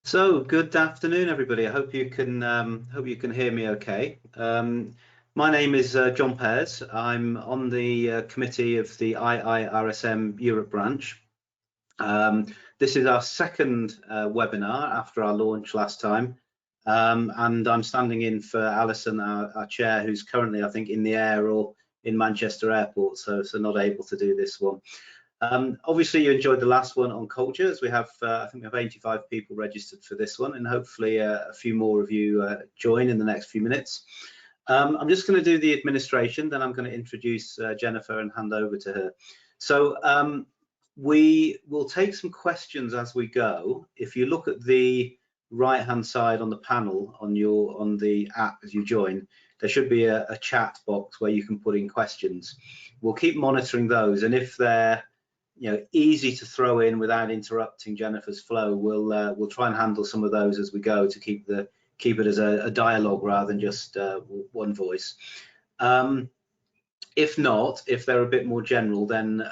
So, good afternoon, everybody. I hope you can hear me okay. My name is John Pears. I'm on the committee of the IIRSM Europe branch. This is our second webinar after our launch last time, and I'm standing in for Alison, our chair, who's currently, I think, in the air or in Manchester Airport, so not able to do this one. Obviously, you enjoyed the last one on culture, as we have, I think we have 85 people registered for this one, and hopefully a few more of you join in the next few minutes. I'm just going to do the administration, then I'm going to introduce Jennifer and hand over to her. So we will take some questions as we go. If you look at the right-hand side on the panel on the app as you join, there should be a chat box where you can put in questions. We'll keep monitoring those, and if they're easy to throw in without interrupting Jennifer's flow, we'll try and handle some of those as we go to keep it as a dialogue rather than just one voice. If not, if they're a bit more general, then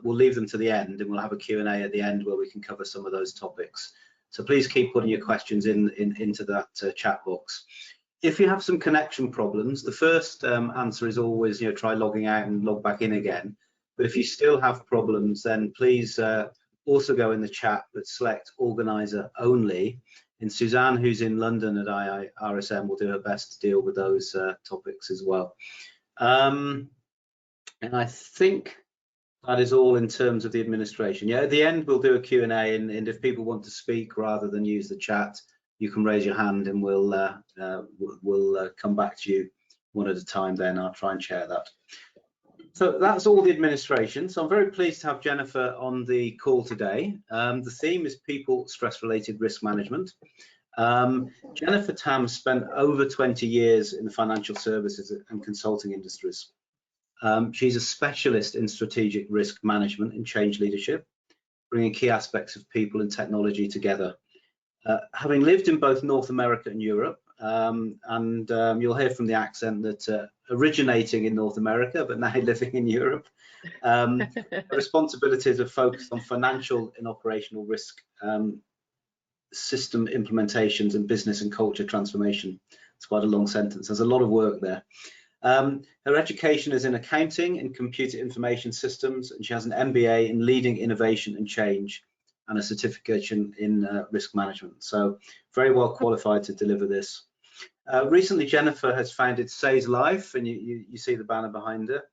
we'll leave them to the end, and we'll have a Q&A at the end where we can cover some of those topics. So please keep putting your questions into that chat box. If you have some connection problems, the first answer is always try logging out and log back in again. But if you still have problems, then please also go in the chat, but select organizer only. And Suzanne, who's in London at IIRSM, will do her best to deal with those topics as well. And I think that is all in terms of the administration. Yeah, at the end we'll do a Q&A, and if people want to speak rather than use the chat, you can raise your hand and we'll come back to you one at a time. Then I'll try and share that. So that's all the administration. So I'm very pleased to have Jennifer on the call today. The theme is people stress-related risk management. Jennifer Tam spent over 20 years in the financial services and consulting industries. She's a specialist in strategic risk management and change leadership, bringing key aspects of people and technology together. Having lived in both North America and Europe, and you'll hear from the accent that originating in North America but now living in Europe, responsibilities are focused on financial and operational risk, system implementations, and business and culture transformation. It's quite a long sentence. There's a lot of work there. Her education is in accounting and computer information systems, and she has an MBA in leading innovation and change and a certification in risk management. So very well qualified to deliver this. Recently, Jennifer has founded Say's Life, and you see the banner behind her,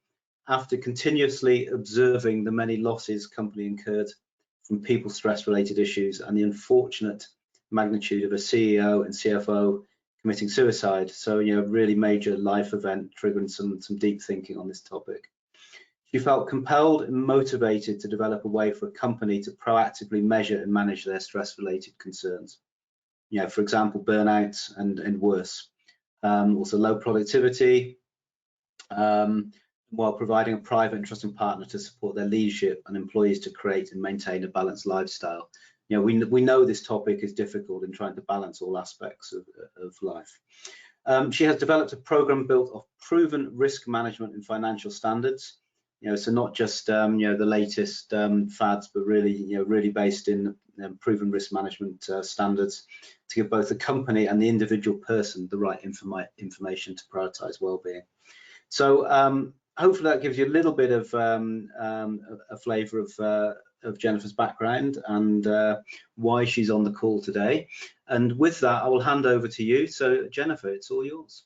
after continuously observing the many losses company incurred from people stress-related issues and the unfortunate magnitude of a CEO and CFO committing suicide. So, really major life event triggering some deep thinking on this topic. She felt compelled and motivated to develop a way for a company to proactively measure and manage their stress-related concerns. For example, burnouts and worse. Also low productivity, while providing a private and trusting partner to support their leadership and employees to create and maintain a balanced lifestyle. We know this topic is difficult in trying to balance all aspects of life. She has developed a program built of proven risk management and financial standards. So not just the latest fads, but really based in proven risk management standards to give both the company and the individual person the right information to prioritize well-being. So hopefully that gives you a little bit of a flavour of Jennifer's background and why she's on the call today. And with that, I will hand over to you. So Jennifer, it's all yours.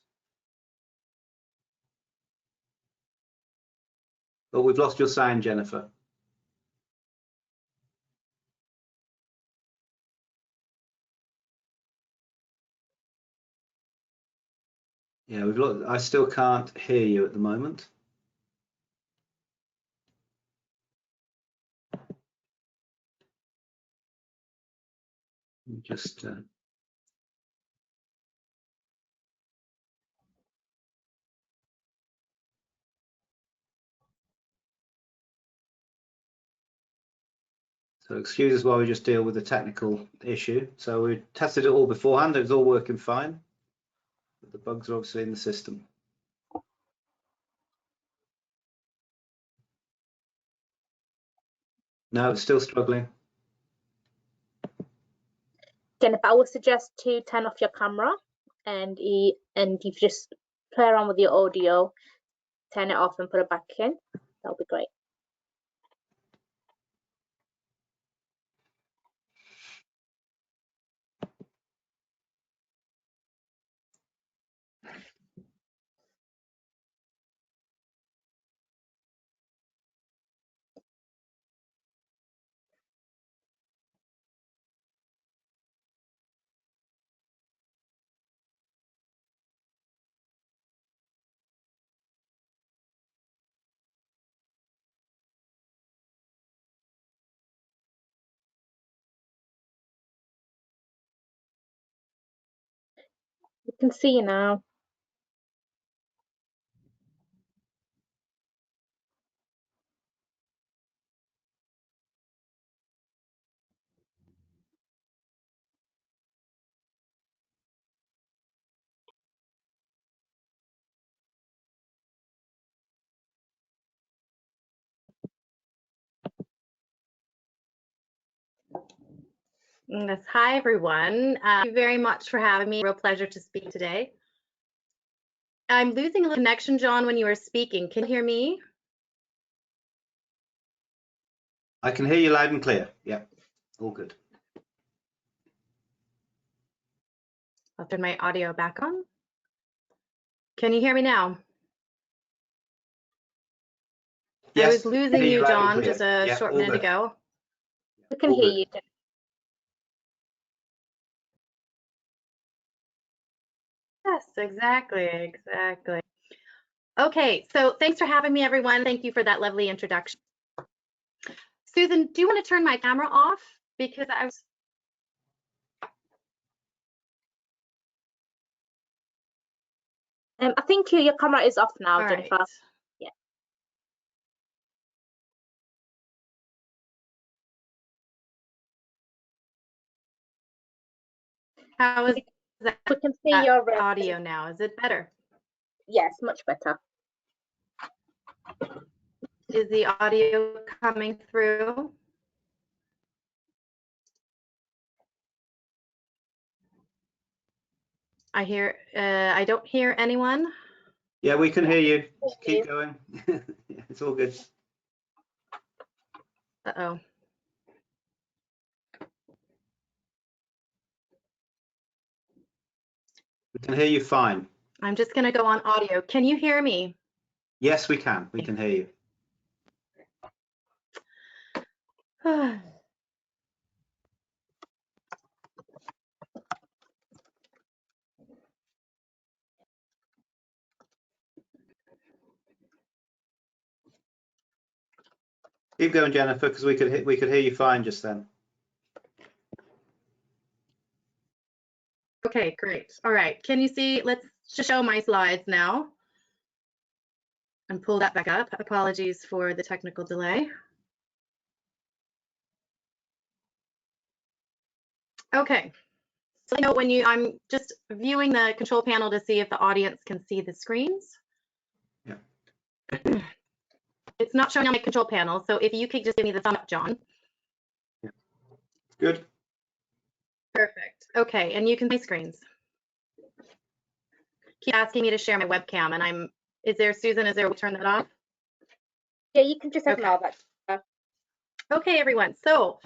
Oh, we've lost your sound, Jennifer. Yeah, I still can't hear you at the moment. Just so excuse us while we just deal with the technical issue. So we tested it all beforehand, it was all working fine, but the bugs are obviously in the system. No, it's still struggling. Jennifer, I would suggest to turn off your camera and you just play around with your audio, turn it off and put it back in. That'll be great. You can see you now. Yes. Hi, everyone. Thank you very much for having me. Real pleasure to speak today. I'm losing a little connection, John, when you were speaking. Can you hear me? I can hear you loud and clear. Yeah, all good. I'll turn my audio back on. Can you hear me now? Yes, I was losing you, loud and John, clear. just a Yeah, short all minute good. ago. We can All hear good. you, Jennifer. Yes, exactly. Okay, so thanks for having me, everyone. Thank you for that lovely introduction. Susan, do you want to turn my camera off? Because I was... I think your camera is off now, All Jennifer. right. Yeah. How is that, We can see your audio now? Is it better? Yes, much better. Is the audio coming through? I don't hear anyone. Yeah, we can hear you. Keep going. It's all good. Uh-oh. We can hear you fine. I'm just going to go on audio. Can you hear me? Yes, we can. We can hear you. Keep going, Jennifer, because we could hear you fine just then. Okay, great. All right. Can you see? Let's just show my slides now and pull that back up. Apologies for the technical delay. Okay. So you know when I'm just viewing the control panel to see if the audience can see the screens. Yeah. It's not showing on my control panel, so if you could just give me the thumb up, John. Yeah. Good. Perfect. Okay, and you can see screens. Keep asking me to share my webcam, and Susan, is there a way to turn that off? Yeah, you can just ignore that. Okay, everyone. So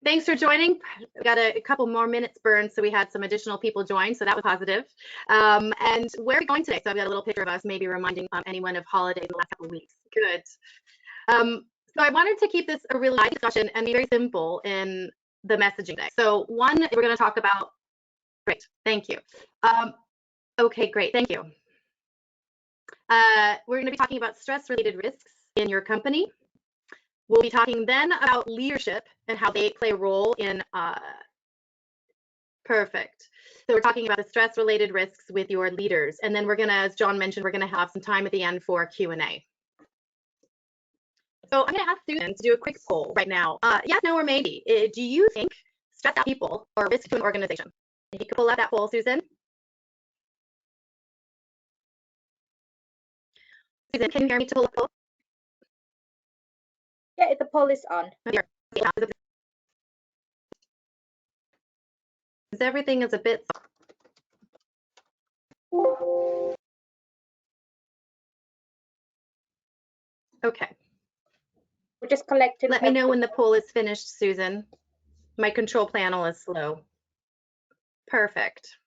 thanks for joining. We got a couple more minutes burned, so we had some additional people join, so that was positive. And where are we going today? So I've got a little picture of us, maybe reminding anyone of holidays in the last couple of weeks. Good. So I wanted to keep this a really light discussion and be very simple in the messaging today. So one, we're going to talk about, great, thank you. Okay, great, thank you. We're going to be talking about stress-related risks in your company. We'll be talking then about leadership and how they play a role in, perfect. So we're talking about the stress-related risks with your leaders. And then we're gonna, as John mentioned, we're gonna have some time at the end for Q&A. So I'm gonna ask Susan to do a quick poll right now. Yes, no, or maybe. Do you think stressed out people are a risk to an organization? If you could pull out that poll, Susan. Susan, can you hear me to pull up the poll? Yeah, the poll is on. Is everything is a bit. Okay. We're just collecting. Let me know when the poll is finished, Susan. My control panel is slow. Perfect.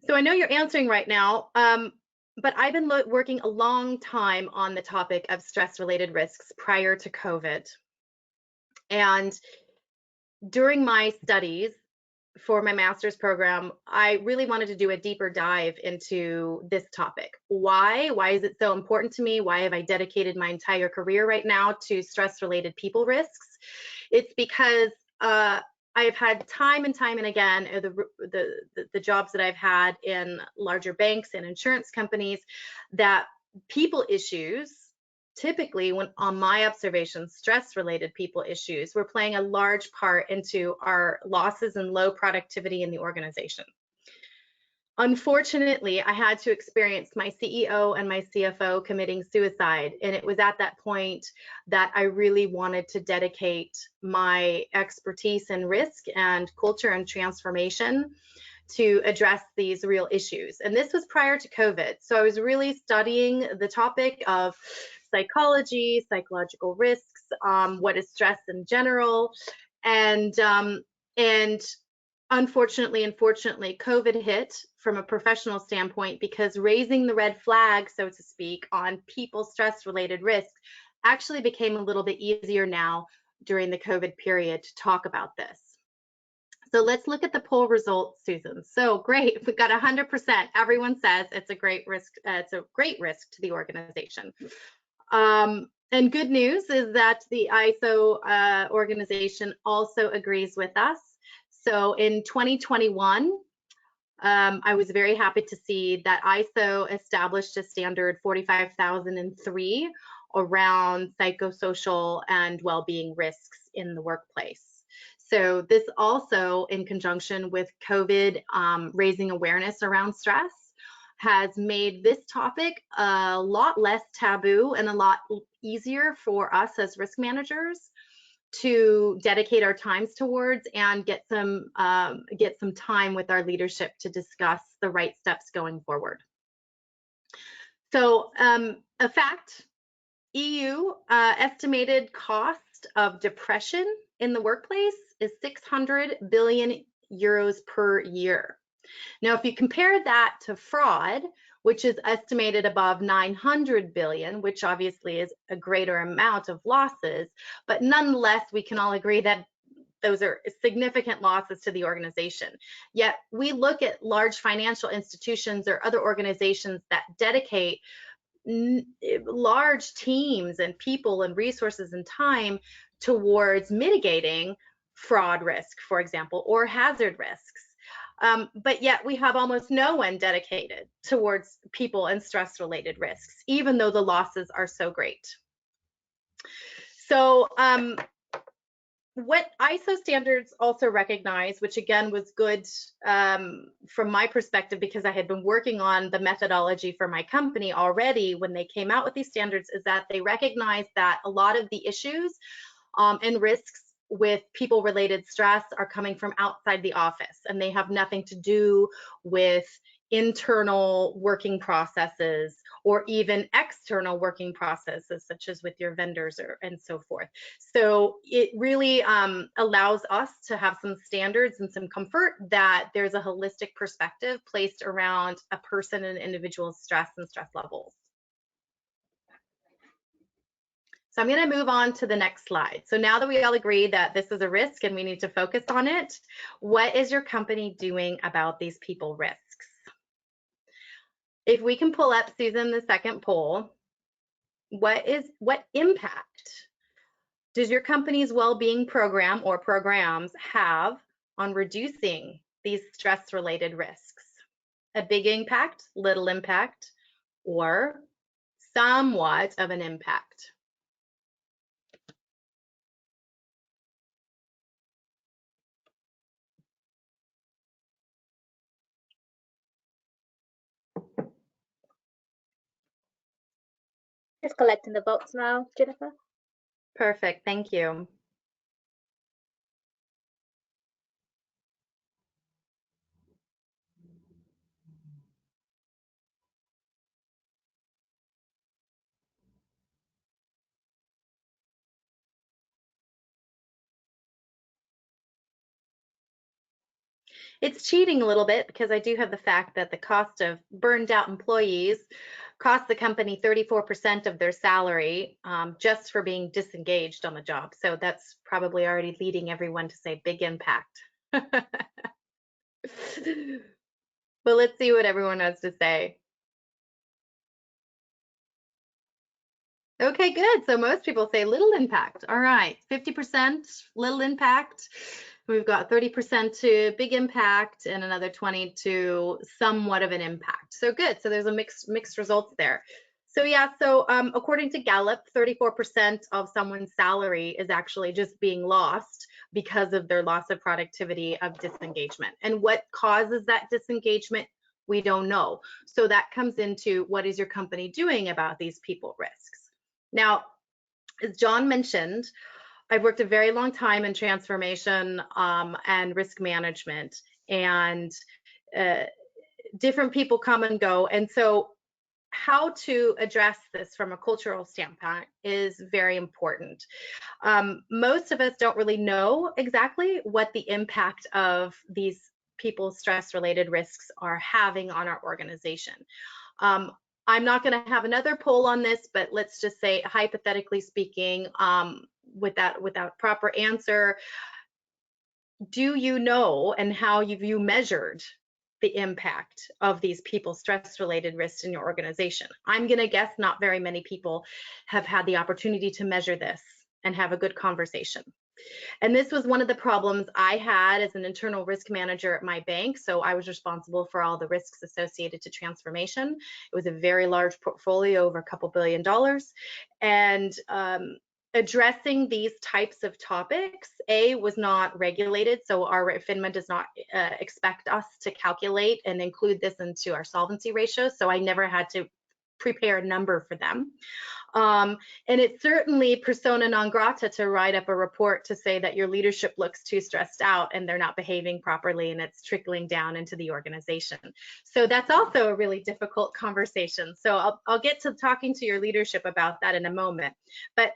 So I know you're answering right now, but I've been working a long time on the topic of stress-related risks prior to COVID. And during my studies for my master's program, I really wanted to do a deeper dive into this topic. Why? Why is it so important to me? Why have I dedicated my entire career right now to stress-related people risks? It's because I've had time and time and again, the jobs that I've had in larger banks and insurance companies, that people issues, typically, when on my observations, stress-related people issues were playing a large part into our losses and low productivity in the organization. Unfortunately, I had to experience my CEO and my CFO committing suicide, and it was at that point that I really wanted to dedicate my expertise in risk and culture and transformation to address these real issues. And this was prior to COVID. So I was really studying the topic of psychology, psychological risks, what is stress in general, and unfortunately, COVID hit from a professional standpoint, because raising the red flag, so to speak, on people's stress-related risks actually became a little bit easier now during the COVID period to talk about this. So let's look at the poll results, Susan. So great, we've got 100%. Everyone says it's a great risk. It's a great risk to the organization. And good news is that the ISO organization also agrees with us. So in 2021, I was very happy to see that ISO established a standard 45003 around psychosocial and well-being risks in the workplace. So this also, in conjunction with COVID, raising awareness around stress, has made this topic a lot less taboo and a lot easier for us as risk managers to dedicate our times towards and get some time with our leadership to discuss the right steps going forward. So a fact, EU estimated cost of depression in the workplace is 600 billion euros per year. Now, if you compare that to fraud, which is estimated above 900 billion, which obviously is a greater amount of losses, but nonetheless, we can all agree that those are significant losses to the organization. Yet we look at large financial institutions or other organizations that dedicate large teams and people and resources and time towards mitigating fraud risk, for example, or hazard risks. But yet we have almost no one dedicated towards people and stress-related risks, even though the losses are so great. So what ISO standards also recognize, which again was good from my perspective because I had been working on the methodology for my company already when they came out with these standards, is that they recognize that a lot of the issues and risks with people-related stress are coming from outside the office, and they have nothing to do with internal working processes or even external working processes, such as with your vendors and so forth. So it really allows us to have some standards and some comfort that there's a holistic perspective placed around a person and individual's stress and stress levels. So I'm going to move on to the next slide. So now that we all agree that this is a risk and we need to focus on it, what is your company doing about these people risks? If we can pull up, Susan, the second poll, what impact does your company's well-being program or programs have on reducing these stress-related risks? A big impact, little impact, or somewhat of an impact? Just collecting the votes now, Jennifer. Perfect, thank you. It's cheating a little bit because I do have the fact that the cost of burned out employees cost the company 34% of their salary just for being disengaged on the job. So that's probably already leading everyone to say big impact. But let's see what everyone has to say. Okay, good. So most people say little impact. All right, 50% little impact. We've got 30% to big impact and another 20 to somewhat of an impact. So good. So there's a mixed results there. So yeah, so according to Gallup, 34% of someone's salary is actually just being lost because of their loss of productivity of disengagement. And what causes that disengagement? We don't know. So that comes into what is your company doing about these people risks? Now, as John mentioned, I've worked a very long time in transformation and risk management, and different people come and go. And so how to address this from a cultural standpoint is very important. Most of us don't really know exactly what the impact of these people's stress-related risks are having on our organization. I'm not going to have another poll on this, but let's just say, hypothetically speaking, without proper answer, do you know and how have you measured the impact of these people's stress-related risks in your organization? I'm going to guess not very many people have had the opportunity to measure this and have a good conversation. And this was one of the problems I had as an internal risk manager at my bank. So I was responsible for all the risks associated to transformation. It was a very large portfolio, over a couple $2 billion. And addressing these types of topics, was not regulated. So our FINMA does not expect us to calculate and include this into our solvency ratio. So I never had to prepare a number for them. And it's certainly persona non grata to write up a report to say that your leadership looks too stressed out and they're not behaving properly, and it's trickling down into the organization. So that's also a really difficult conversation. So I'll get to talking to your leadership about that in a moment. But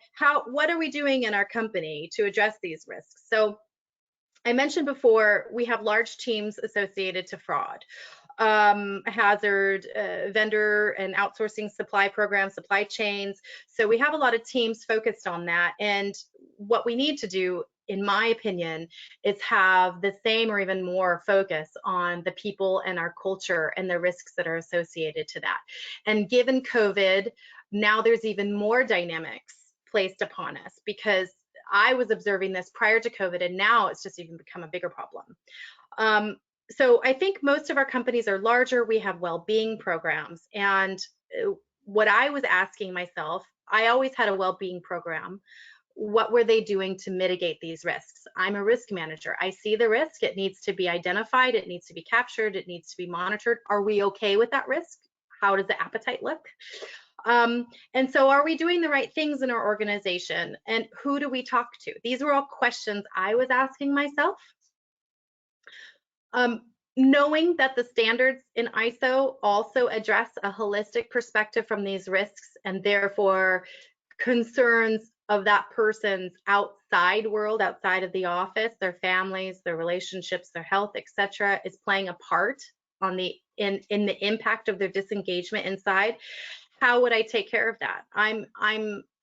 what are we doing in our company to address these risks? So I mentioned before, we have large teams associated to fraud. Hazard, vendor and outsourcing supply programs, supply chains. So we have a lot of teams focused on that. And what we need to do, in my opinion, is have the same or even more focus on the people and our culture and the risks that are associated to that. And given COVID, now there's even more dynamics placed upon us, because I was observing this prior to COVID, and now it's just even become a bigger problem. So I think most of our companies are larger. We have well-being programs. And what I was asking myself, I always had a well-being program. What were they doing to mitigate these risks? I'm a risk manager. I see the risk. It needs to be identified. It needs to be captured. It needs to be monitored. Are we okay with that risk? How does the appetite look? And so are we doing the right things in our organization? And who do we talk to? These were all questions I was asking myself. Knowing that the standards in ISO also address a holistic perspective from these risks, and therefore concerns of that person's outside world, outside of the office, their families, their relationships, their health, etc., is playing a part on in the impact of their disengagement inside. How would I take care of that?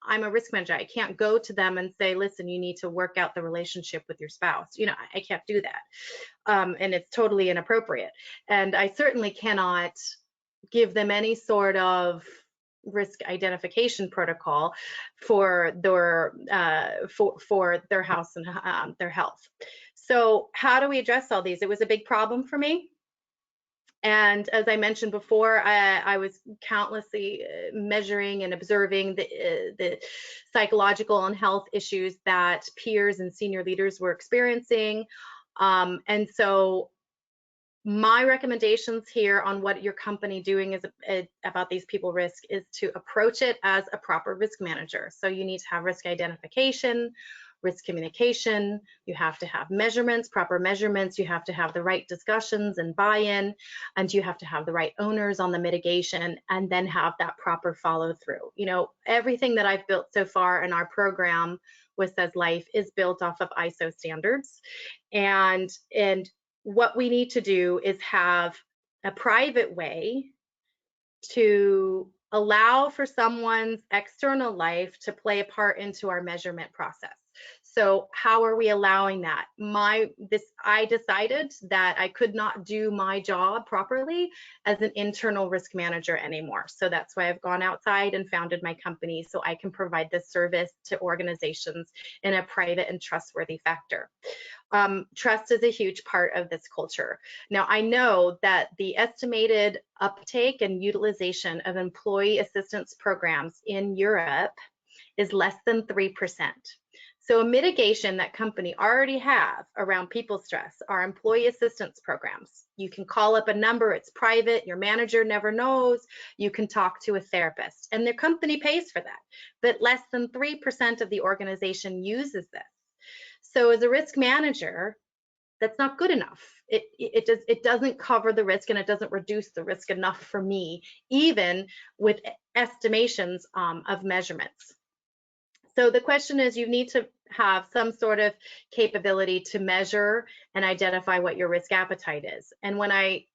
I'm a risk manager. I can't go to them and say, listen, you need to work out the relationship with your spouse. You know, I can't do that. And it's totally inappropriate. And I certainly cannot give them any sort of risk identification protocol for their house and their health. So how do we address all these? It was a big problem for me. And as I mentioned before, I was countlessly measuring and observing the psychological and health issues that peers and senior leaders were experiencing. And so my recommendations here on what your company doing is about these people risk is to approach it as a proper risk manager. So you need to have risk identification, risk communication, you have to have measurements, proper measurements, you have to have the right discussions and buy-in, and you have to have the right owners on the mitigation, and then have that proper follow through. You know, everything that I've built so far in our program with Says Life is built off of ISO standards. And what we need to do is have a private way to allow for someone's external life to play a part into our measurement process. So how are we allowing that? I decided that I could not do my job properly as an internal risk manager anymore. So that's why I've gone outside and founded my company, so I can provide this service to organizations in a private and trustworthy factor. Trust is a huge part of this culture. Now, I know that the estimated uptake and utilization of employee assistance programs in Europe is less than 3%. So a mitigation that company already have around people stress are employee assistance programs. You can call up a number, it's private, your manager never knows, you can talk to a therapist, and their company pays for that. But less than 3% of the organization uses this. So as a risk manager, that's not good enough. It doesn't cover the risk, and it doesn't reduce the risk enough for me, even with estimations of measurements. So the question is, you need to have some sort of capability to measure and identify what your risk appetite is. And when I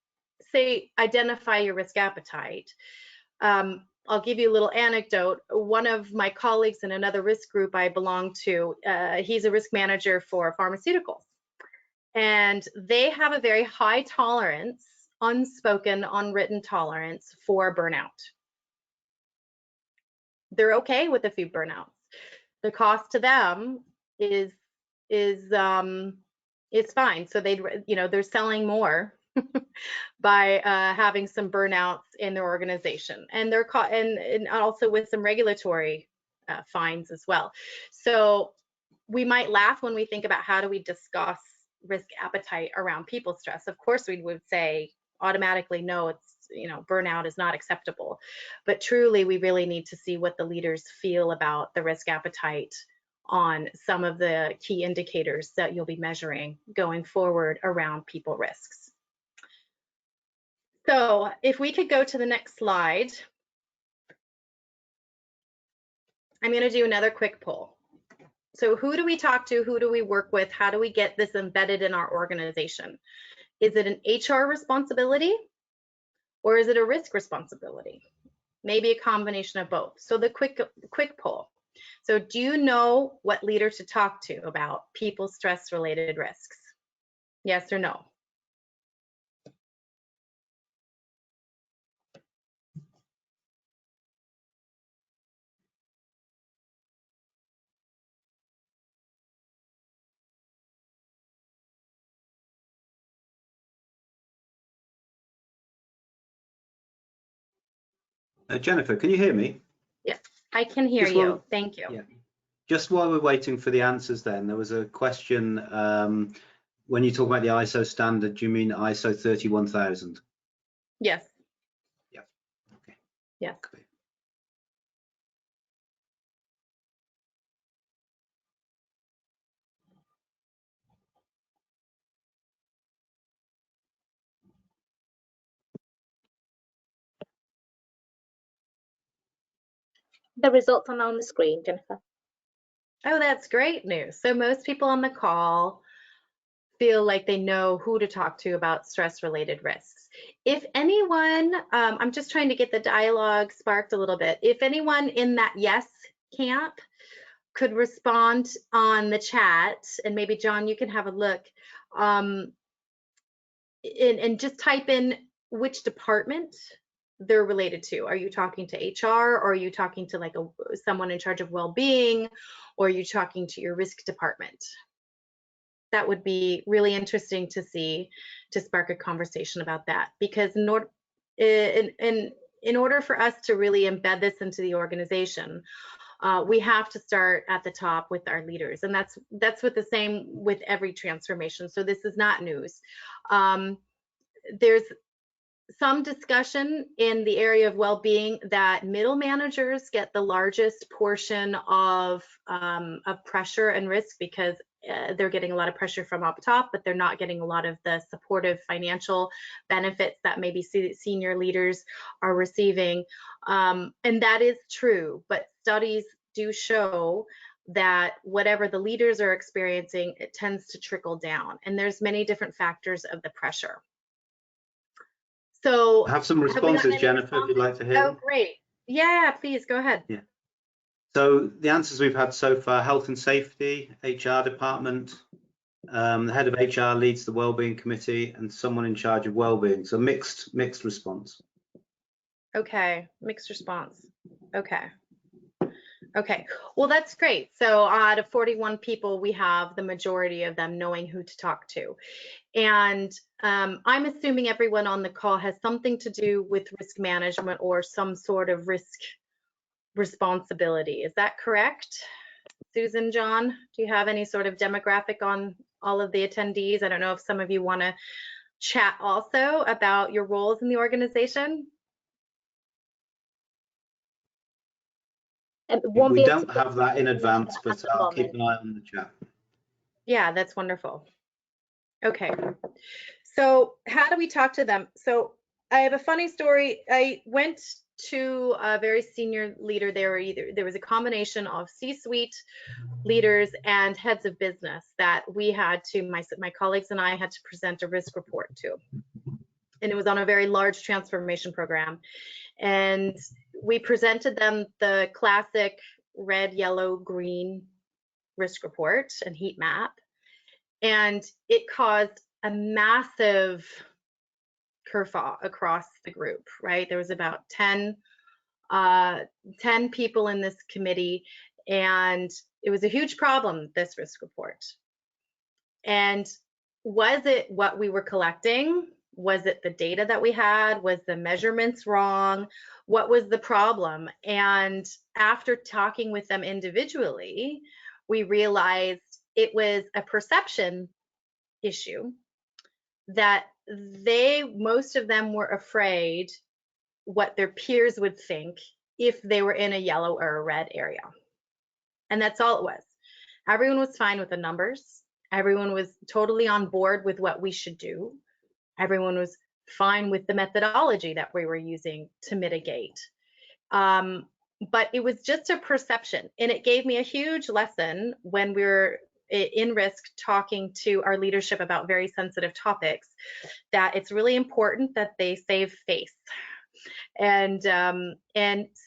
say identify your risk appetite, I'll give you a little anecdote. One of my colleagues in another risk group I belong to, he's a risk manager for pharmaceuticals. And they have a very high tolerance, unspoken, unwritten tolerance for burnout. They're okay with a few burnouts. The cost to them is fine. So they're selling more by having some burnouts in their organization, and they're caught, and also with some regulatory fines as well. So we might laugh when we think about how do we discuss risk appetite around people stress. Of course, we would say automatically, no, it's, burnout is not acceptable. But truly, we really need to see what the leaders feel about the risk appetite on some of the key indicators that you'll be measuring going forward around people risks. So if we could go to the next slide, I'm going to do another quick poll. So who do we talk to? Who do we work with? How do we get this embedded in our organization? Is it an HR responsibility, or is it a risk responsibility? Maybe a combination of both. So the quick poll. So do you know what leader to talk to about people stress related risks? Yes or no? Jennifer, can you hear me? Yes, I can hear you. Thank you. Yeah. Just while we're waiting for the answers then, there was a question, when you talk about the ISO standard, do you mean ISO 31000? Yes. Yeah. Okay. Yes. Okay. The results are now on the screen, Jennifer. Oh, that's great news. So most people on the call feel like they know who to talk to about stress-related risks. If anyone, I'm just trying to get the dialogue sparked a little bit. If anyone in that yes camp could respond on the chat, and maybe John, you can have a look, and just type in which department they're related to. Are you talking to HR, or are you talking to like someone in charge of well-being, or are you talking to your risk department? That would be really interesting to see, to spark a conversation about that, because in order for us to really embed this into the organization, we have to start at the top with our leaders, and that's with the same with every transformation. So this is not news. There's some discussion in the area of well-being that middle managers get the largest portion of pressure and risk, because they're getting a lot of pressure from up top, but they're not getting a lot of the supportive financial benefits that maybe senior leaders are receiving. And that is true, but studies do show that whatever the leaders are experiencing, it tends to trickle down. And there's many different factors of the pressure. So I have some responses, Jennifer, if you'd like to hear them. Oh, great. Yeah, please go ahead. Yeah. So the answers we've had so far: health and safety, HR department, the head of HR leads the wellbeing committee, and someone in charge of wellbeing. So mixed response. Okay, mixed response. Okay. Okay, well, that's great. So out of 41 people, we have the majority of them knowing who to talk to. And I'm assuming everyone on the call has something to do with risk management or some sort of risk responsibility. Is that correct? Susan, John, do you have any sort of demographic on all of the attendees? I don't know if some of you want to chat also about your roles in the organization. We don't have that in advance, but I'll keep an eye on the chat. Yeah, that's wonderful. Okay, so how do we talk to them? So I have a funny story. I went to a very senior leader. There was a combination of C-suite leaders and heads of business that we had to, my colleagues and I had to present a risk report to. And it was on a very large transformation program. And we presented them the classic red, yellow, green risk report and heat map. And it caused a massive kerfuffle across the group, right? There was about 10 people in this committee, and it was a huge problem, this risk report. And was it what we were collecting? Was it the data that we had? Was the measurements wrong? What was the problem? And after talking with them individually, we realized it was a perception issue that most of them were afraid what their peers would think if they were in a yellow or a red area. And that's all it was. Everyone was fine with the numbers. Everyone was totally on board with what we should do. Everyone was fine with the methodology that we were using to mitigate. But it was just a perception. And it gave me a huge lesson when we were in risk talking to our leadership about very sensitive topics, that it's really important that they save face. And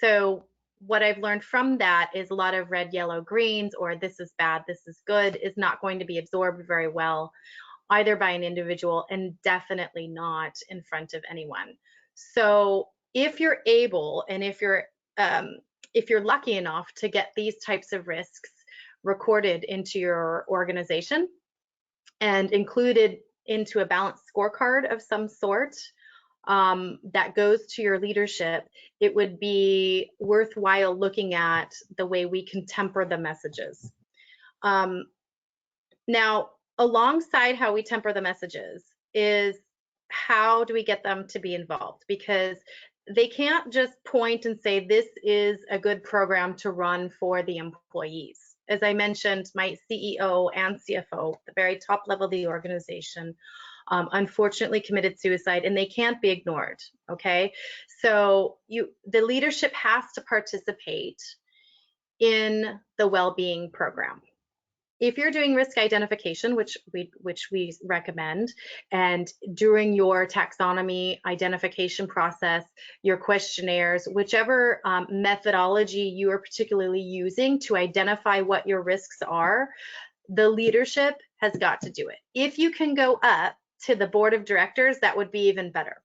so what I've learned from that is a lot of red, yellow, greens, or this is bad, this is good, is not going to be absorbed very well either by an individual, and definitely not in front of anyone. So if you're able, and if you're lucky enough to get these types of risks recorded into your organization and included into a balanced scorecard of some sort, that goes to your leadership, it would be worthwhile looking at the way we can temper the messages. Now, alongside how we temper the messages is how do we get them to be involved? Because they can't just point and say, this is a good program to run for the employees. As I mentioned, my CEO and CFO, the very top level of the organization, unfortunately committed suicide, and they can't be ignored, okay? So the leadership has to participate in the well-being program. If you're doing risk identification, which we recommend, and during your taxonomy identification process, your questionnaires, whichever methodology you are particularly using to identify what your risks are, the leadership has got to do it. If you can go up to the board of directors, that would be even better.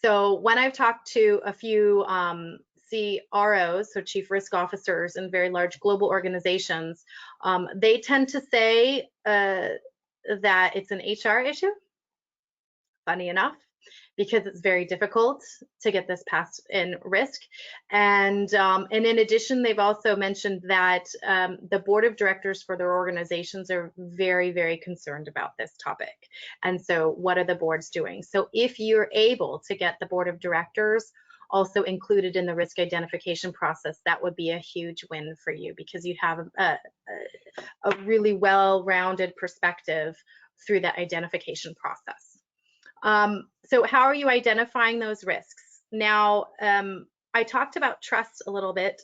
So when I've talked to a few CROs, so chief risk officers in very large global organizations, they tend to say that it's an HR issue, funny enough, because it's very difficult to get this passed in risk. And in addition, they've also mentioned that the board of directors for their organizations are very, very concerned about this topic. And so what are the boards doing? So if you're able to get the board of directors also included in the risk identification process, that would be a huge win for you, because you'd have a really well-rounded perspective through that identification process. So how are you identifying those risks? Now, I talked about trust a little bit.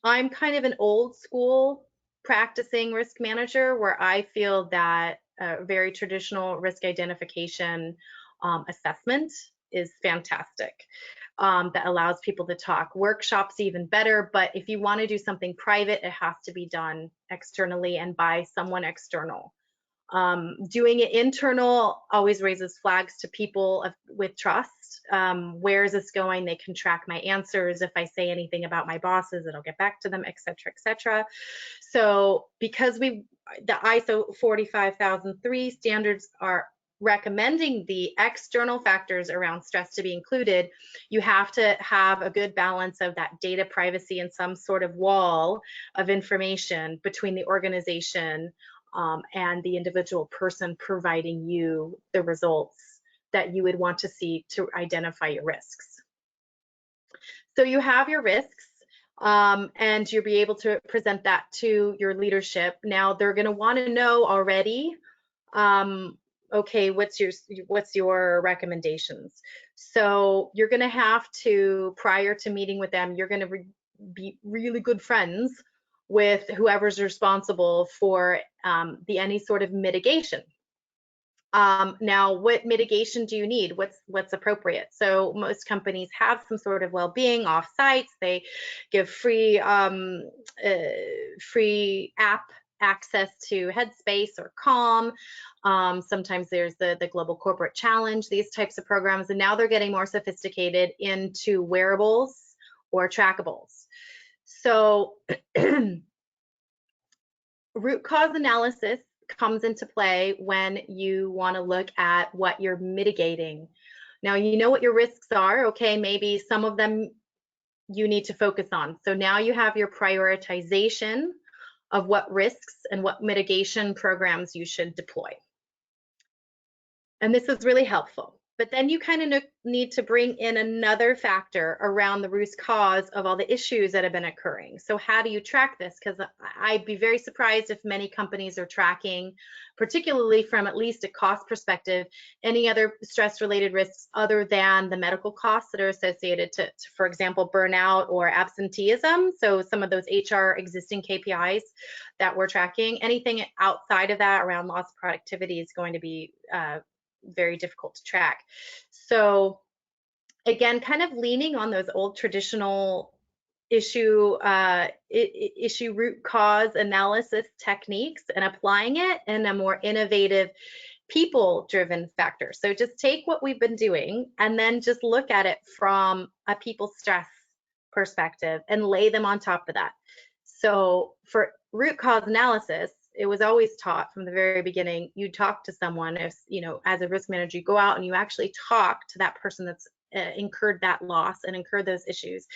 I'm kind of an old school practicing risk manager where I feel that very traditional risk identification assessment is fantastic. That allows people to talk. Workshops even better, but if you want to do something private, it has to be done externally and by someone external. Doing it internal always raises flags to people with trust. Where is this going? They can track my answers. If I say anything about my bosses, it'll get back to them, et cetera, et cetera. So because the ISO 45003 standards are recommending the external factors around stress to be included, you have to have a good balance of that data privacy and some sort of wall of information between the organization and the individual person providing you the results that you would want to see to identify your risks. So you have your risks and you'll be able to present that to your leadership. Now they're going to want to know already, okay, what's your recommendations? So you're going to have to, prior to meeting with them, you're going to be really good friends with whoever's responsible for any sort of mitigation. Now, what mitigation do you need? What's appropriate? So most companies have some sort of well-being off-sites. They give free free app access to Headspace or Calm. Sometimes there's the Global Corporate Challenge, these types of programs, and now they're getting more sophisticated into wearables or trackables. So root cause analysis comes into play when you want to look at what you're mitigating. Now you know what your risks are, okay, maybe some of them you need to focus on. So now you have your prioritization of what risks and what mitigation programs you should deploy. And this is really helpful. But then you kind of need to bring in another factor around the root cause of all the issues that have been occurring. So how do you track this? Because I'd be very surprised if many companies are tracking, particularly from at least a cost perspective, any other stress-related risks other than the medical costs that are associated to, for example, burnout or absenteeism. So some of those HR existing KPIs that we're tracking, anything outside of that around loss of productivity is going to be very difficult to track. So again, kind of leaning on those old traditional issue root cause analysis techniques and applying it in a more innovative people-driven factor. So just take what we've been doing and then just look at it from a people stress perspective and lay them on top of that. So for root cause analysis, it was always taught from the very beginning, you talk to someone, if, you know, as a risk manager, you go out and you actually talk to that person that's incurred that loss and incurred those issues,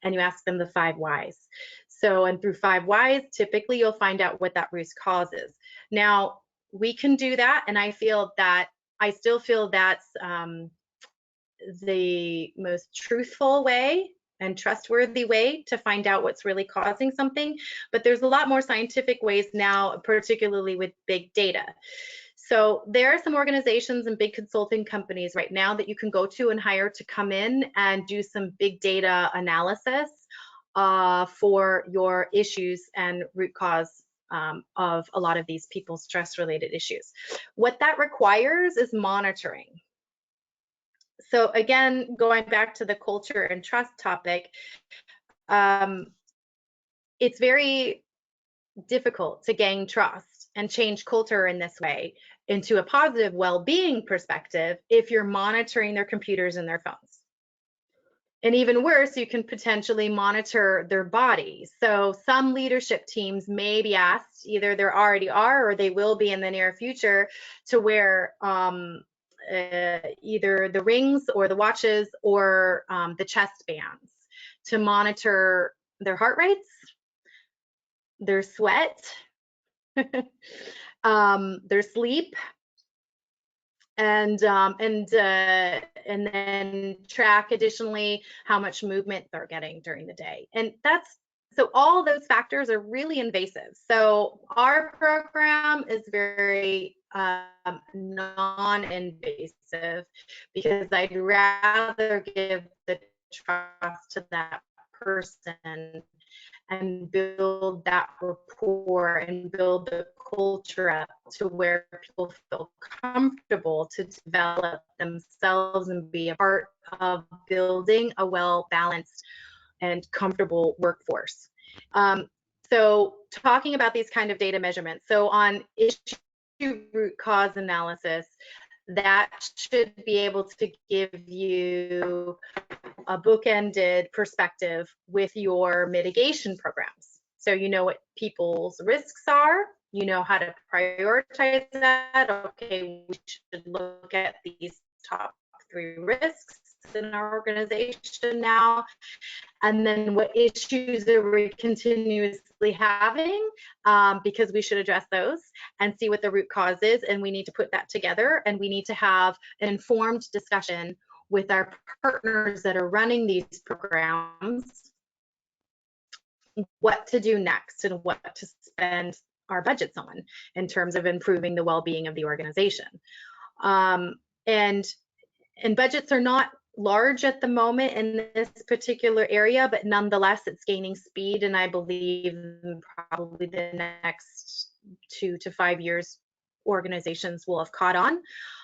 and you ask them the 5 whys. So, and through 5 whys, typically you'll find out what that root cause is. Now, we can do that, and I still feel that's the most truthful way and trustworthy way to find out what's really causing something. But there's a lot more scientific ways now, particularly with big data. So there are some organizations and big consulting companies right now that you can go to and hire to come in and do some big data analysis for your issues and root cause of a lot of these people's stress-related issues. What that requires is monitoring. So again, going back to the culture and trust topic, it's very difficult to gain trust and change culture in this way into a positive well-being perspective if you're monitoring their computers and their phones. And even worse, you can potentially monitor their body. So some leadership teams may be asked, either they already are or they will be in the near future, to wear either the rings or the watches or the chest bands to monitor their heart rates, their sweat, their sleep, and then track additionally how much movement they're getting during the day. And so all those factors are really invasive. So our program is very non-invasive because I'd rather give the trust to that person and build that rapport and build the culture up to where people feel comfortable to develop themselves and be a part of building a well-balanced and comfortable workforce. So talking about these kind of data measurements, so on issue root cause analysis, that should be able to give you a bookended perspective with your mitigation programs. So you know what people's risks are, you know how to prioritize that. Okay, we should look at these top 3 risks in our organization now, and then what issues are we continuously having, because we should address those and see what the root cause is, and we need to put that together, and we need to have an informed discussion with our partners that are running these programs, what to do next and what to spend our budgets on in terms of improving the well-being of the organization. And budgets are not large at the moment in this particular area, but nonetheless it's gaining speed, and I believe in probably the next 2 to 5 years organizations will have caught on.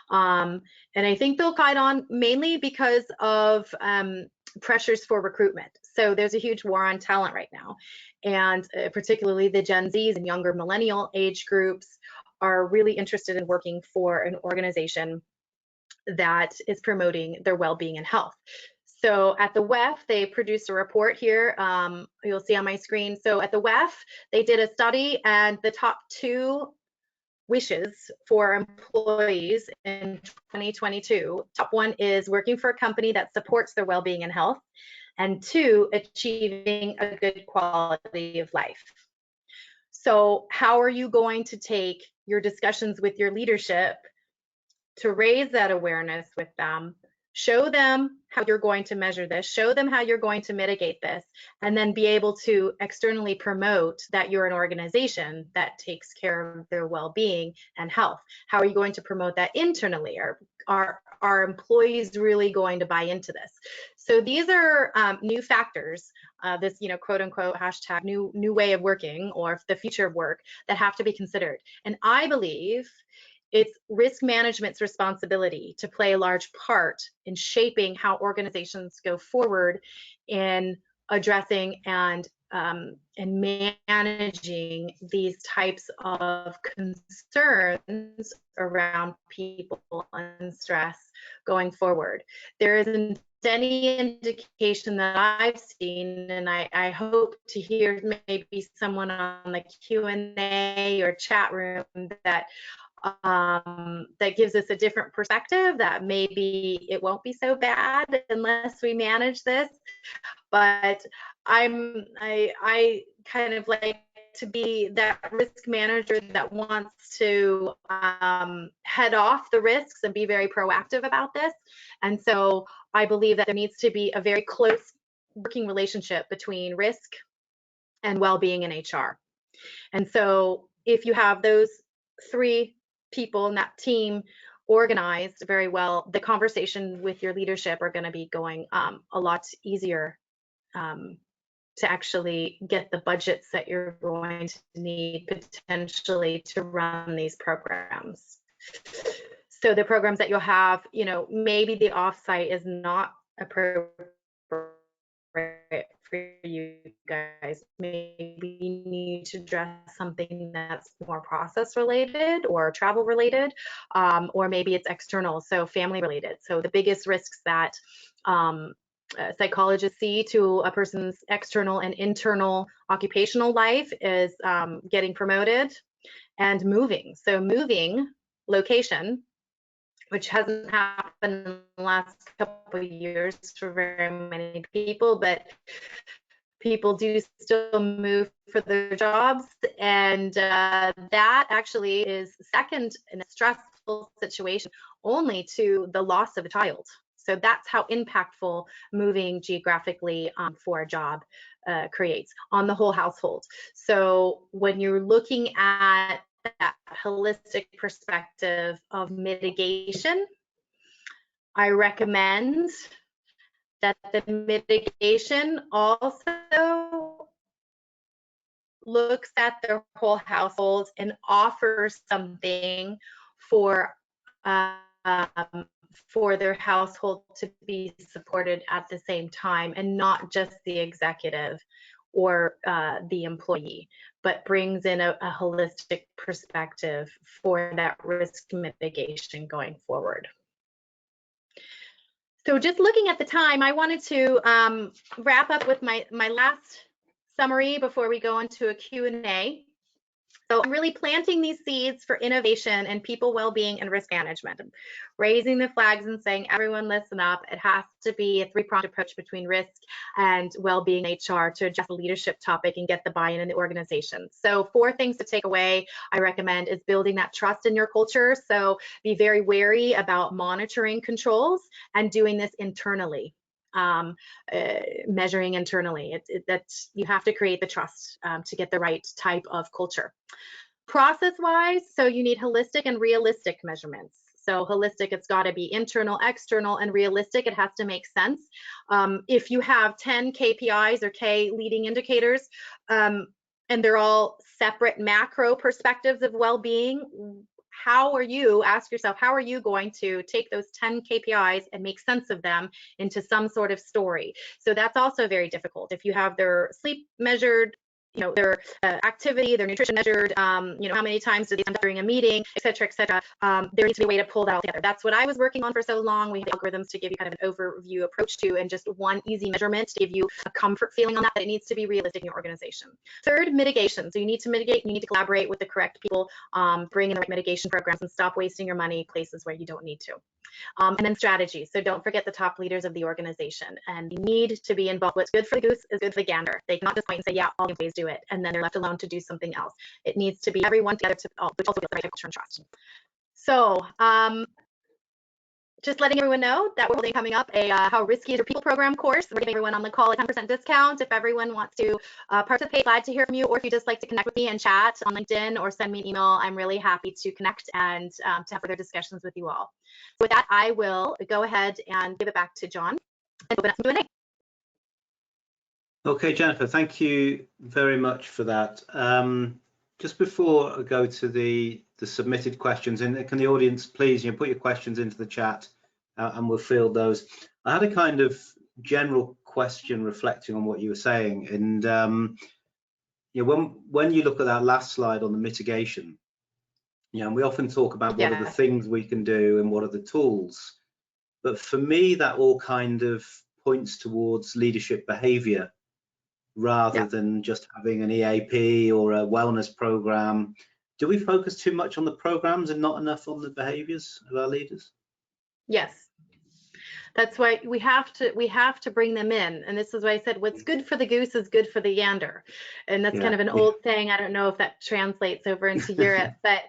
And I think they'll caught on mainly because of pressures for recruitment. So there's a huge war on talent right now, and particularly the Gen Zs and younger millennial age groups are really interested in working for an organization that is promoting their well-being and health. So at the WEF, they produced a report here, you'll see on my screen. So at the WEF, they did a study, and the top 2 wishes for employees in 2022, top 1 is working for a company that supports their well-being and health, and 2, achieving a good quality of life. So how are you going to take your discussions with your leadership to raise that awareness with them, show them how you're going to measure this, show them how you're going to mitigate this, and then be able to externally promote that you're an organization that takes care of their well-being and health? How are you going to promote that internally? Are employees really going to buy into this? So these are new factors, this, you know, quote unquote hashtag new way of working, or the future of work, that have to be considered. And I believe it's risk management's responsibility to play a large part in shaping how organizations go forward in addressing and managing these types of concerns around people and stress going forward. There isn't any indication that I've seen, and I hope to hear maybe someone on the Q&A or chat room that gives us a different perspective, that maybe it won't be so bad unless we manage this. But I kind of like to be that risk manager that wants to head off the risks and be very proactive about this. And so I believe that there needs to be a very close working relationship between risk and well-being in HR. And so if you have those 3 people in that team organized very well, the conversation with your leadership are going to be going a lot easier to actually get the budgets that you're going to need potentially to run these programs. So the programs that you'll have, you know, maybe the offsite is not appropriate for you guys. Maybe you need to address something that's more process related or travel related, or maybe it's external, so family related. So the biggest risks that psychologists see to a person's external and internal occupational life is getting promoted and moving. So moving location, which hasn't happened in the last couple of years for very many people, but people do still move for their jobs, and that actually is second in a stressful situation only to the loss of a child. So that's how impactful moving geographically for a job creates on the whole household. So when you're looking at that holistic perspective of mitigation, I recommend that the mitigation also looks at their whole household and offers something for their household to be supported at the same time, and not just the executive or the employee, but brings in a holistic perspective for that risk mitigation going forward. So just looking at the time, I wanted to wrap up with my last summary before we go into a Q&A. So I'm really planting these seeds for innovation and people well-being and risk management. I'm raising the flags and saying, everyone listen up. It has to be a three-pronged approach between risk and well-being HR to address the leadership topic and get the buy-in in the organization. So 4 things to take away, I recommend, is building that trust in your culture. So be very wary about monitoring controls and doing this internally. Measuring internally. That's, you have to create the trust to get the right type of culture. Process-wise, so you need holistic and realistic measurements. So holistic, it's got to be internal, external, and realistic. It has to make sense. If you have 10 KPIs or K leading indicators, and they're all separate macro perspectives of well-being, ask yourself, how are you going to take those 10 KPIs and make sense of them into some sort of story? So that's also very difficult. If you have their sleep measured, their activity, their nutrition measured, how many times do they stand up during a meeting, et cetera, there needs to be a way to pull that all together. That's what I was working on for so long. We have algorithms to give you kind of an overview approach to, and just one easy measurement to give you a comfort feeling on that, but it needs to be realistic in your organization. Third, mitigation. So you need to mitigate, you need to collaborate with the correct people, bring in the right mitigation programs, and stop wasting your money places where you don't need to. And then strategy. So don't forget the top leaders of the organization, and you need to be involved. What's good for the goose is good for the gander. They cannot just point and say, yeah, all the employees do it, and then they're left alone to do something else. It needs to be everyone together, which also builds the right type of culture and trust. So just letting everyone know that we're holding coming up a How Risky Is Your People program course. We're giving everyone on the call a 10% discount. If everyone wants to participate, glad to hear from you. Or if you just like to connect with me and chat on LinkedIn or send me an email, I'm really happy to connect and to have further discussions with you all. So with that, I will go ahead and give it back to John and open up some Q&A. Okay, Jennifer, thank you very much for that. Just before I go to the submitted questions, and can the audience please put your questions into the chat and we'll field those. I had a kind of general question reflecting on what you were saying, and when you look at that last slide on the mitigation, we often talk about what are the things we can do and what are the tools, but for me that all kind of points towards leadership behavior rather than just having an EAP or a wellness program. Do we focus too much on the programs and not enough on the behaviors of our leaders? Yes. That's why we have to bring them in. And this is why I said, what's good for the goose is good for the gander. And that's kind of an old saying. I don't know if that translates over into Europe, but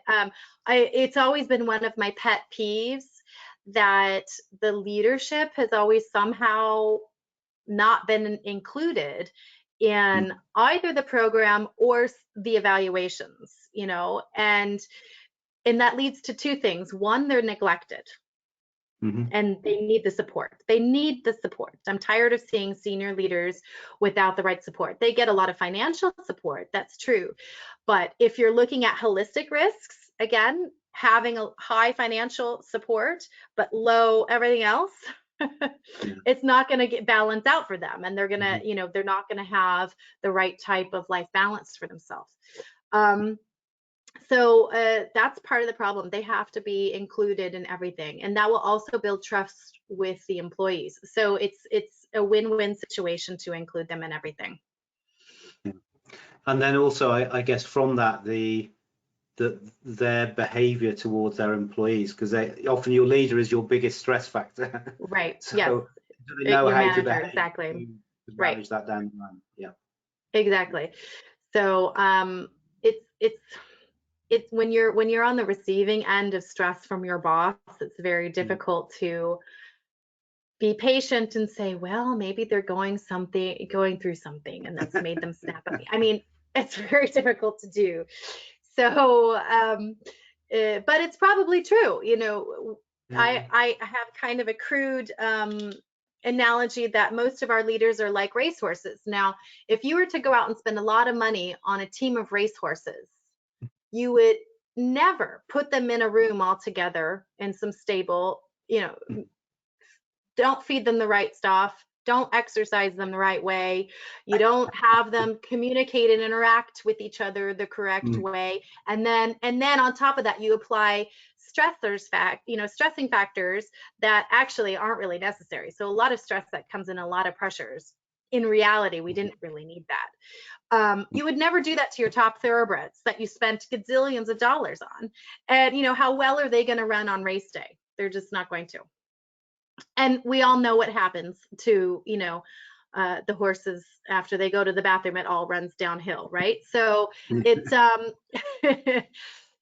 it's always been one of my pet peeves that the leadership has always somehow not been included in either the program or the evaluations, and that leads to 2 things. One, they're neglected. And they need the support. They need the support. I'm tired of seeing senior leaders without the right support. They get a lot of financial support, that's true. But if you're looking at holistic risks, again, having a high financial support, but low everything else, it's not going to get balanced out for them. And they're going to, they're not going to have the right type of life balance for themselves. So that's part of the problem. They have to be included in everything, and that will also build trust with the employees. So it's a win-win situation to include them in everything. And then also, I guess from that, their behavior towards their employees, because often your leader is your biggest stress factor. Right. So yes. do they know how to behave exactly. to manage that down the line? Yeah. Exactly. So it's when you're on the receiving end of stress from your boss, it's very difficult to be patient and say, well, maybe they're going through something, and that's made them snap at me. I mean, it's very difficult to do. So, but it's probably true. I have kind of a crude analogy that most of our leaders are like racehorses. Now, if you were to go out and spend a lot of money on a team of racehorses, you would never put them in a room all together in some stable, don't feed them the right stuff, don't exercise them the right way, you don't have them communicate and interact with each other the correct way, and then on top of that you apply stressing factors that actually aren't really necessary. So a lot of stress that comes in, a lot of pressures. In reality, we didn't really need that. You would never do that to your top thoroughbreds that you spent gazillions of dollars on. And how well are they going to run on race day? They're just not going to. And we all know what happens to, the horses after they go to the bathroom. It all runs downhill, right? So it's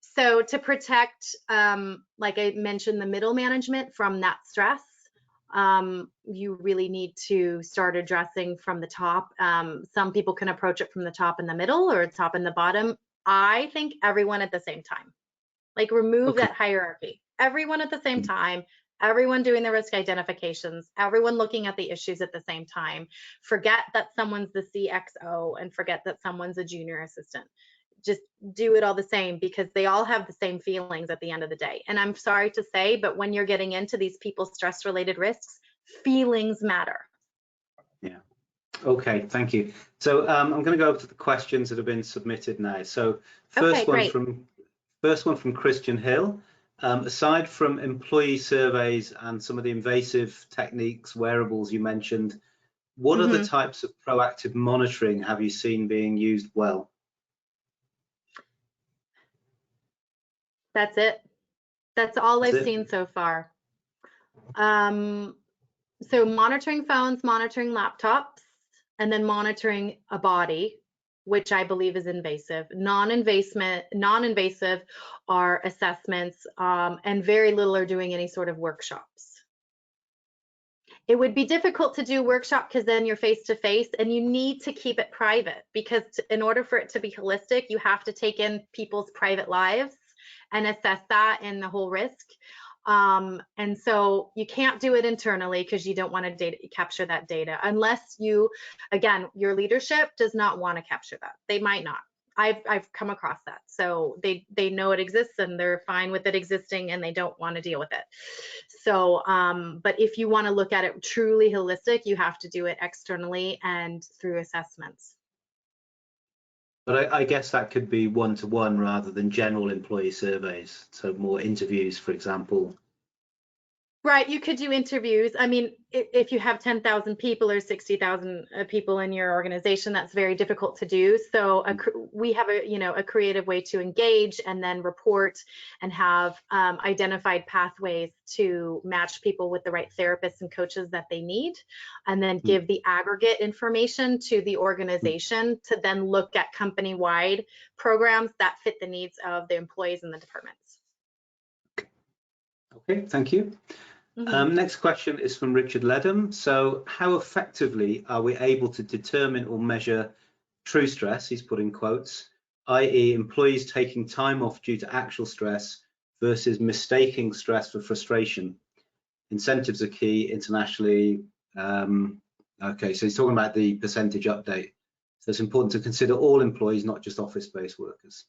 so to protect, like I mentioned, the middle management from that stress, you really need to start addressing from the top. Some people can approach it from the top and the middle, or top and the bottom. I think everyone at the same time, like remove that hierarchy, everyone at the same time, everyone doing the risk identifications, everyone looking at the issues at the same time. Forget that someone's the CXO and forget that someone's a junior assistant. Just do it all the same, because they all have the same feelings at the end of the day. And I'm sorry to say, but when you're getting into these people's stress related risks, feelings matter. Yeah. Okay, thank you. So I'm going to go over to the questions that have been submitted now. So first one from Christian Hill. Aside from employee surveys and some of the invasive techniques, wearables you mentioned, what other types of proactive monitoring have you seen being used well? That's it. That's all I've seen so far. So monitoring phones, monitoring laptops, and then monitoring a body, which I believe is invasive. Non-invasive are assessments, and very little are doing any sort of workshops. It would be difficult to do workshop because then you're face to face, and you need to keep it private, because in order for it to be holistic, you have to take in people's private lives and assess that and the whole risk. And so you can't do it internally because you don't want to capture that data unless you, again, your leadership does not want to capture that. They might not. I've come across that. So they know it exists and they're fine with it existing and they don't want to deal with it. So, but if you want to look at it truly holistic, you have to do it externally and through assessments. But I guess that could be one-to-one rather than general employee surveys. So more interviews, for example. Right, you could do interviews. I mean, if you have 10,000 people or 60,000 people in your organization, that's very difficult to do. So we have a creative way to engage and then report and have identified pathways to match people with the right therapists and coaches that they need, and then give the aggregate information to the organization to then look at company-wide programs that fit the needs of the employees and the departments. Okay, thank you. Next question is from Richard Ledham. So how effectively are we able to determine or measure true stress, he's put in quotes, i.e. employees taking time off due to actual stress versus mistaking stress for frustration? Incentives are key internationally. Okay, so he's talking about the percentage update. So it's important to consider all employees, not just office-based workers.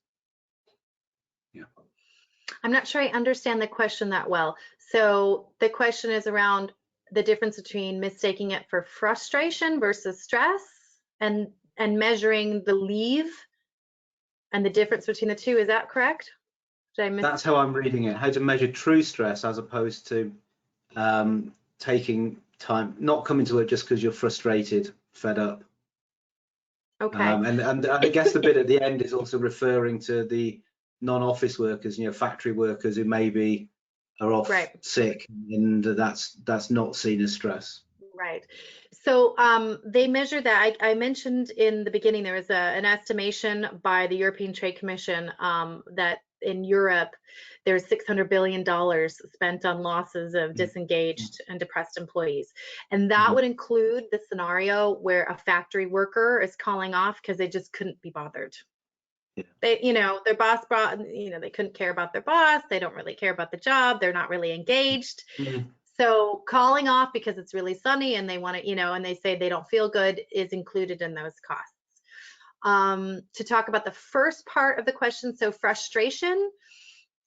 Yeah. I'm not sure I understand the question that well. So the question is around the difference between mistaking it for frustration versus stress, and measuring the leave and the difference between the two. Is that correct? That's how I'm reading it. How to measure true stress as opposed to taking time, not coming to work just because you're frustrated, fed up. Okay. And I guess the bit at the end is also referring to the non-office workers, factory workers who maybe are off sick, and that's not seen as stress. Right. So they measure that. I mentioned in the beginning there was an estimation by the European Trade Commission that in Europe there's $600 billion spent on losses of disengaged and depressed employees, and that would include the scenario where a factory worker is calling off because they just couldn't be bothered. They, their boss brought, they couldn't care about their boss. They don't really care about the job. They're not really engaged. So calling off because it's really sunny and they want to, and they say they don't feel good is included in those costs. To talk about the first part of the question, so frustration,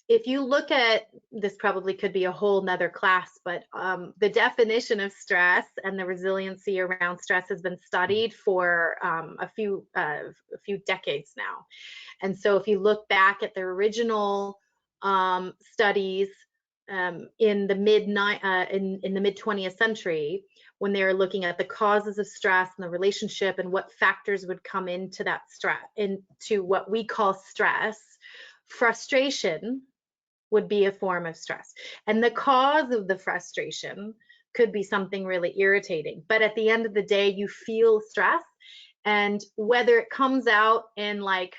if you look at, this probably could be a whole nother class, but the definition of stress and the resiliency around stress has been studied for a few decades now. And so if you look back at the original studies in the mid 20th century, when they were looking at the causes of stress and the relationship and what factors would come into that stress, into what we call stress, frustration would be a form of stress. And the cause of the frustration could be something really irritating. But at the end of the day, you feel stress, and whether it comes out in like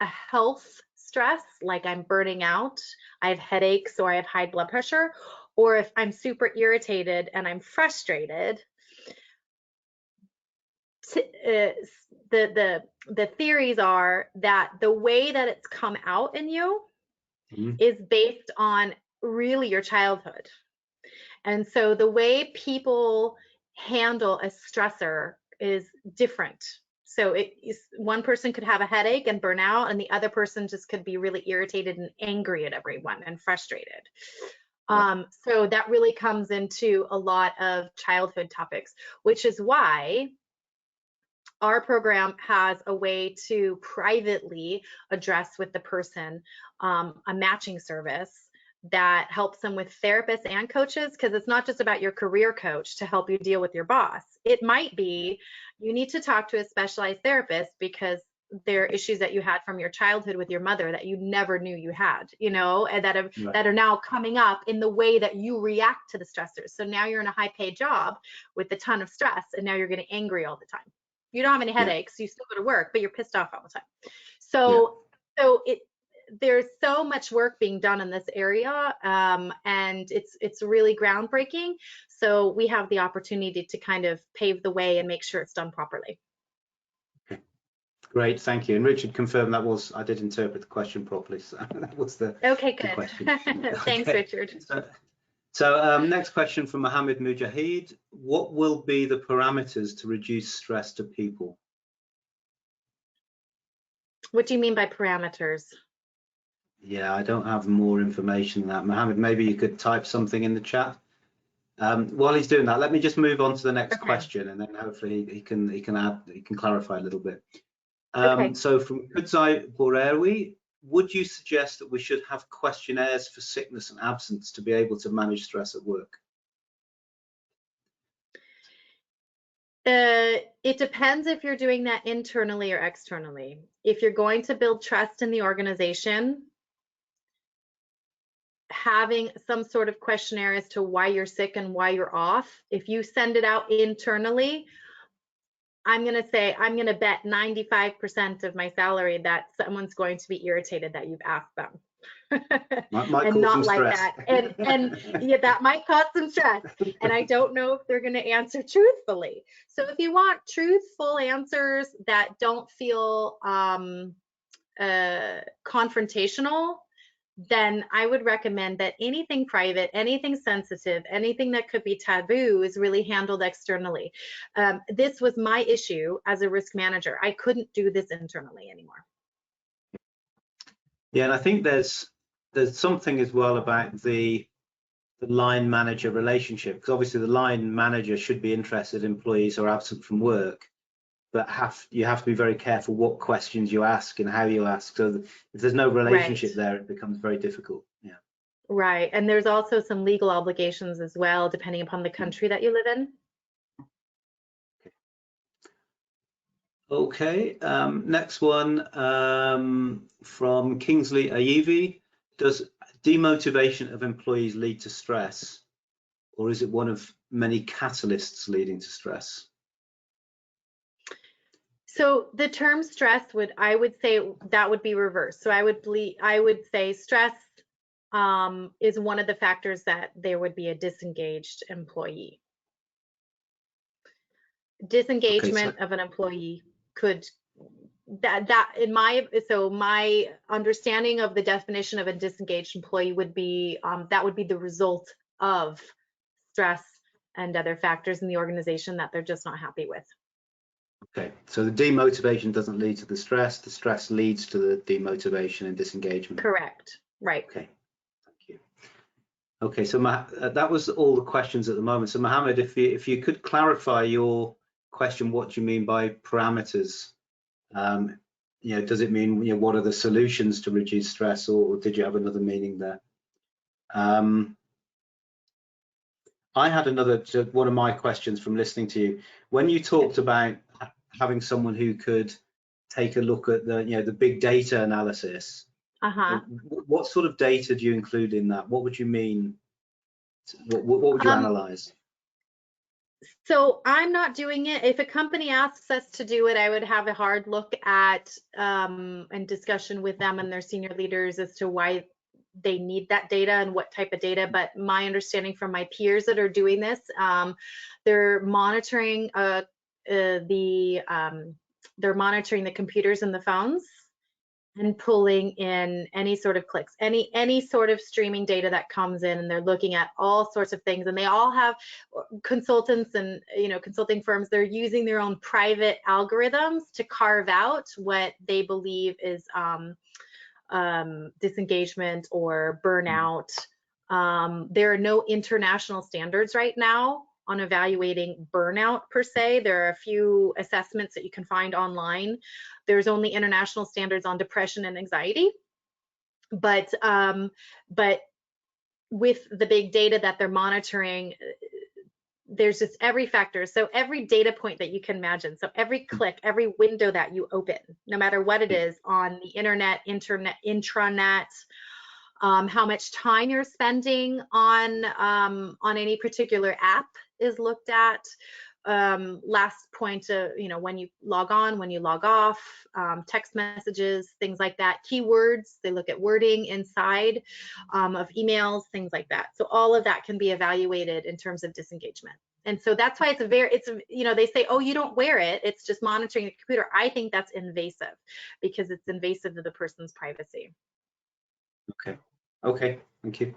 a health stress, like I'm burning out, I have headaches, or I have high blood pressure, or if I'm super irritated and I'm frustrated, the theories are that the way that it's come out in you is based on really your childhood. And so the way people handle a stressor is different. So one person could have a headache and burn out, and the other person just could be really irritated and angry at everyone and frustrated. So that really comes into a lot of childhood topics, which is why our program has a way to privately address with the person a matching service that helps them with therapists and coaches, because it's not just about your career coach to help you deal with your boss. It might be you need to talk to a specialized therapist because there are issues that you had from your childhood with your mother that you never knew you had, and that are now coming up in the way that you react to the stressors. So now you're in a high paid job with a ton of stress, and now you're getting angry all the time. You don't have any headaches, you still go to work, but you're pissed off all the time. So there's so much work being done in this area, and it's really groundbreaking. So we have the opportunity to kind of pave the way and make sure it's done properly. Okay. Great, thank you. And Richard confirmed I did interpret the question properly. So that was the question. Thanks, Richard. So next question from Mohammed Mujahid. What will be the parameters to reduce stress to people? What do you mean by parameters? Yeah, I don't have more information than that. Mohammed, maybe you could type something in the chat. While he's doing that, let me just move on to the next question, and then hopefully he can clarify a little bit. So from Kudzai Boreri, would you suggest that we should have questionnaires for sickness and absence to be able to manage stress at work? It depends if you're doing that internally or externally. If you're going to build trust in the organization, having some sort of questionnaire as to why you're sick and why you're off, if you send it out internally, I'm going to say, I'm going to bet 95% of my salary that someone's going to be irritated that you've asked them. Might and not like stress. that. And yeah, that might cause some stress. And I don't know if they're going to answer truthfully. So if you want truthful answers that don't feel confrontational, then I would recommend that anything private, anything sensitive, anything that could be taboo is really handled externally. This was my issue as a risk manager. I couldn't do this internally anymore. Yeah, and I think there's something as well about the line manager relationship, because obviously the line manager should be interested in employees who are absent from work, but you have to be very careful what questions you ask and how you ask. So if there's no relationship there, it becomes very difficult. Yeah. Right, and there's also some legal obligations as well, depending upon the country that you live in. Okay, next one from Kingsley Ayevi. Does demotivation of employees lead to stress, or is it one of many catalysts leading to stress? So the term stress I would say that would be reversed. So I would say stress is one of the factors that there would be a disengaged employee. Disengagement of an employee could my understanding of the definition of a disengaged employee would be that would be the result of stress and other factors in the organization that they're just not happy with. Okay, so the demotivation doesn't lead to the stress leads to the demotivation and disengagement. Correct, right. Okay, thank you. Okay, so that was all the questions at the moment. So Mohammed, if you could clarify your question, what do you mean by parameters? Does it mean, what are the solutions to reduce stress, or did you have another meaning there? I had one of my questions from listening to you. When you talked about having someone who could take a look at the big data analysis, what sort of data do you include in that? What would you mean? What would you analyze? So I'm not doing it. If a company asks us to do it, I would have a hard look at and discussion with them and their senior leaders as to why they need that data and what type of data. But my understanding from my peers that are doing this, they're monitoring the computers and the phones and pulling in any sort of clicks, any sort of streaming data that comes in, and they're looking at all sorts of things. And they all have consultants and consulting firms. They're using their own private algorithms to carve out what they believe is disengagement or burnout. There are no international standards right now on evaluating burnout per se. There are a few assessments that you can find online. There's only international standards on depression and anxiety. But with the big data that they're monitoring, there's just every factor. So every data point that you can imagine. So every click, every window that you open, no matter what it is on the internet, intranet, how much time you're spending on any particular app is looked at. Last point, when you log on, when you log off, text messages, things like that. Keywords, they look at wording inside of emails, things like that. So all of that can be evaluated in terms of disengagement. And so that's why they say, oh, you don't wear it, it's just monitoring the computer. I think that's invasive because it's invasive to the person's privacy. Okay, thank you.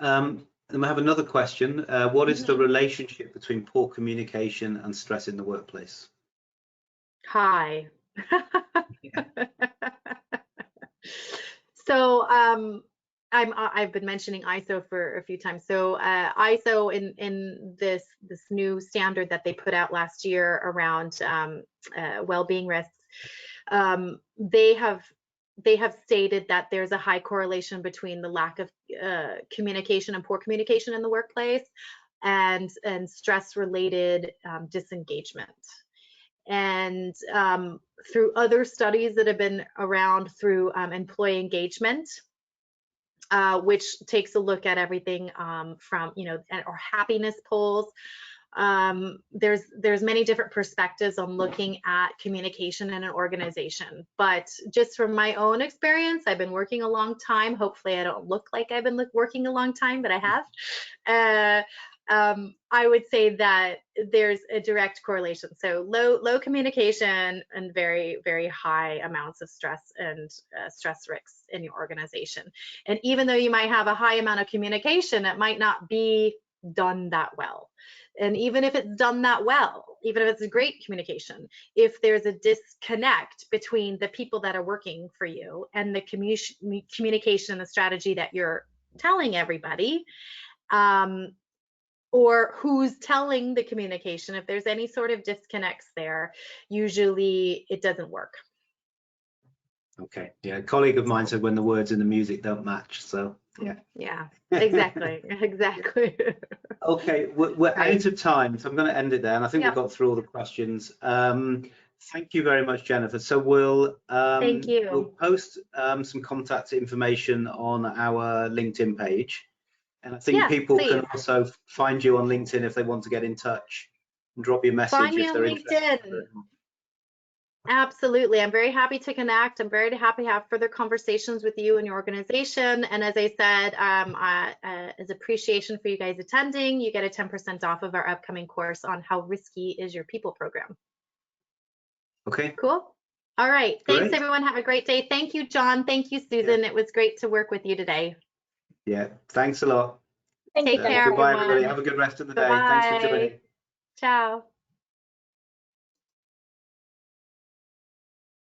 And we have another question. What is the relationship between poor communication and stress in the workplace? High. So I've been mentioning ISO for a few times. So ISO in this new standard that they put out last year around well-being risks, they have stated that there's a high correlation between the lack of communication and poor communication in the workplace and stress-related disengagement. And through other studies that have been around through employee engagement, which takes a look at everything from, or happiness polls. There's many different perspectives on looking at communication in an organization, but just from my own experience, I've been working a long time. Hopefully I don't look like I've been working a long time, but I have. I would say that there's a direct correlation. So low communication and very, very high amounts of stress and stress risks in your organization. And even though you might have a high amount of communication, it might not be done that well. And even if it's done that well, even if it's a great communication, if there's a disconnect between the people that are working for you and the communication and the strategy that you're telling everybody, or who's telling the communication, if there's any sort of disconnects there, usually it doesn't work. Okay, yeah, a colleague of mine said when the words and the music don't match, so yeah, exactly. Exactly. Okay, we're out of time, so I'm going to end it there, and I think we've got through all the questions. Thank you very much, Jennifer. So we'll post some contact information on our LinkedIn page, and I think people can also find you on LinkedIn if they want to get in touch and drop you a message if they're interested. Absolutely. I'm very happy to connect. I'm very happy to have further conversations with you and your organization. And as I said, as appreciation for you guys attending, you get a 10% off of our upcoming course on how risky is your people program. Okay. Cool. All right. Thanks, everyone. Have a great day. Thank you, John. Thank you, Susan. It was great to work with you today. Yeah. Thanks a lot. Take care, Goodbye, everyone. everybody. Have a good rest of the day. Thanks for Bye. joining. Ciao.